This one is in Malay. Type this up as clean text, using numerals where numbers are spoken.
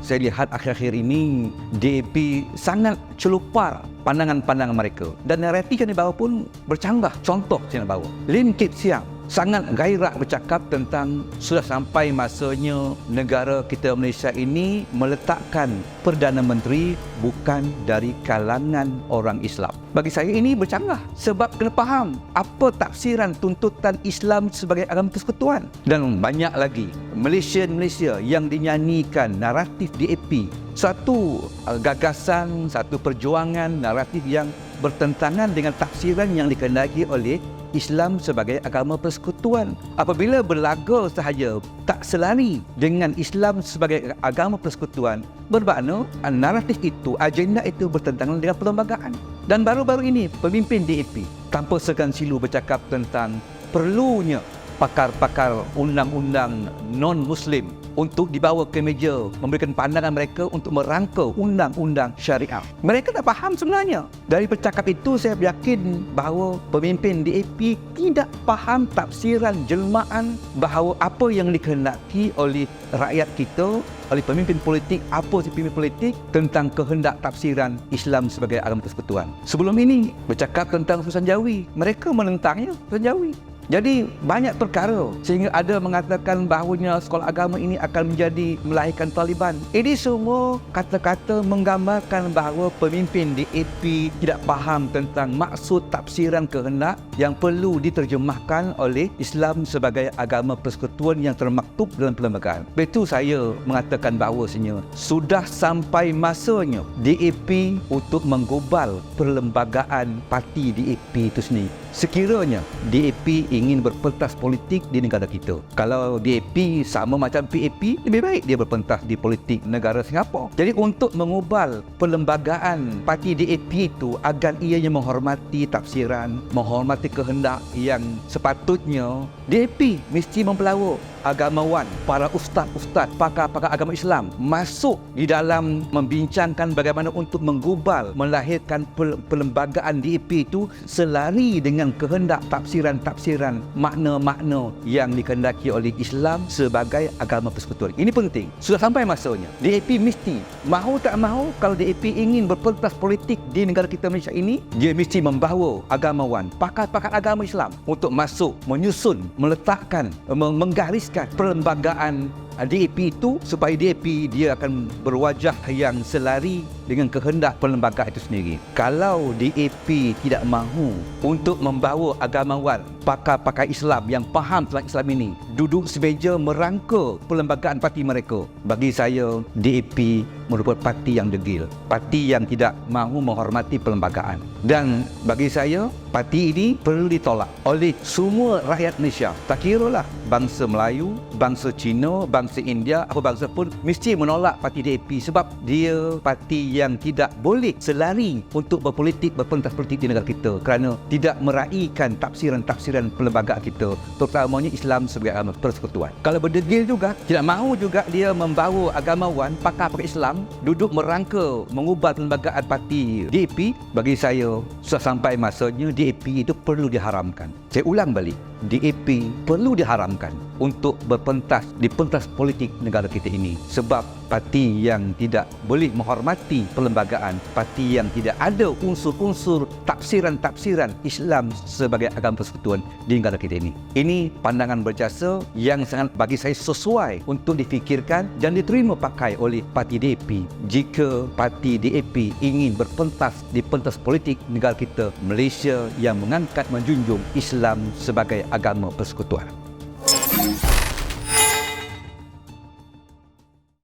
saya lihat akhir-akhir ini DAP sangat celupar pandangan-pandangan mereka dan naratif yang dibawa pun bercanggah. Contoh saya nak bawa, Lim Kip Siang sangat gairah bercakap tentang sudah sampai masanya negara kita Malaysia ini meletakkan Perdana Menteri bukan dari kalangan orang Islam. Bagi saya ini bercanggah sebab kena faham apa tafsiran tuntutan Islam sebagai agama persekutuan. Dan banyak lagi Malaysia yang dinyanyikan naratif DAP, satu gagasan, satu perjuangan naratif yang bertentangan dengan tafsiran yang dikehendaki oleh Islam sebagai agama persekutuan. Apabila berlaga sahaja tak selari dengan Islam sebagai agama persekutuan, bermakna naratif itu, agenda itu bertentangan dengan perlembagaan. Dan baru-baru ini pemimpin DAP tanpa segan silu bercakap tentang perlunya pakar-pakar undang-undang non-Muslim untuk dibawa ke meja memberikan pandangan mereka untuk merangka undang-undang syariah. Mereka tak faham sebenarnya. Dari percakap itu saya yakin bahawa pemimpin DAP tidak faham tafsiran jelmaan bahawa apa yang dikehendaki oleh rakyat kita, oleh pemimpin politik, pemimpin politik tentang kehendak tafsiran Islam sebagai agama persekutuan. Sebelum ini bercakap tentang Susan Jawi, mereka menentangnya Susan Jawi. Jadi banyak perkara sehingga ada mengatakan bahawanya sekolah agama ini akan menjadi melahirkan Taliban. Ini semua kata-kata menggambarkan bahawa pemimpin DAP tidak faham tentang maksud tafsiran kehendak yang perlu diterjemahkan oleh Islam sebagai agama persekutuan yang termaktub dalam perlembagaan. Itu saya mengatakan bahawasanya sudah sampai masanya DAP untuk menggobal perlembagaan parti DAP itu sendiri. Sekiranya DAP ingin berpentas politik di negara kita, kalau DAP sama macam PAP, lebih baik dia berpentas di politik negara Singapura. Jadi untuk mengubal perlembagaan parti DAP itu agar ianya menghormati tafsiran, menghormati kehendak yang sepatutnya, DAP mesti mempelawa agamawan, para ustaz-ustaz, pakar-pakar agama Islam masuk di dalam membincangkan bagaimana untuk menggubal, melahirkan perlembagaan DAP itu selari dengan kehendak tafsiran-tafsiran makna-makna yang dikehendaki oleh Islam sebagai agama persekutuan. Ini penting. Sudah sampai masanya. DAP mesti, mahu tak mahu, kalau DAP ingin berpentas politik di negara kita Malaysia ini, dia mesti membawa agamawan, pakar-pakar agama Islam untuk masuk, menyusun, meletakkan, menggariskan perlembagaan DAP itu supaya DAP dia akan berwajah yang selari dengan kehendak perlembagaan itu sendiri. Kalau DAP tidak mahu untuk membawa agamawan, pakar-pakar Islam yang faham tentang Islam ini duduk semeja merangka perlembagaan parti mereka, bagi saya DAP merupakan parti yang degil, parti yang tidak mahu menghormati perlembagaan. Dan bagi saya parti ini perlu ditolak oleh semua rakyat Malaysia. Tak kiralah bangsa Melayu, bangsa Cina, bangsa India, apa bangsa pun mesti menolak parti DAP sebab dia parti yang tidak boleh selari untuk berpolitik, berpentas politik di negara kita kerana tidak meraihkan tafsiran-tafsiran perlembagaan kita, terutamanya Islam sebagai agama persekutuan. Kalau berdegil juga, tidak mahu juga dia membawa agamawan, pakar-pakar Islam duduk merangka mengubah perlembagaan parti DAP, bagi saya sudah sampai masanya DAP itu perlu diharamkan. Saya ulang balik, DAP perlu diharamkan untuk berpentas di pentas politik negara kita ini sebab parti yang tidak boleh menghormati perlembagaan, parti yang tidak ada unsur-unsur tafsiran-tafsiran Islam sebagai agama persekutuan di negara kita ini. Ini pandangan berjasa yang sangat bagi saya sesuai untuk difikirkan dan diterima pakai oleh parti DAP jika parti DAP ingin berpentas di pentas politik negara kita Malaysia yang mengangkat menjunjung Islam sebagai agama persekutuan.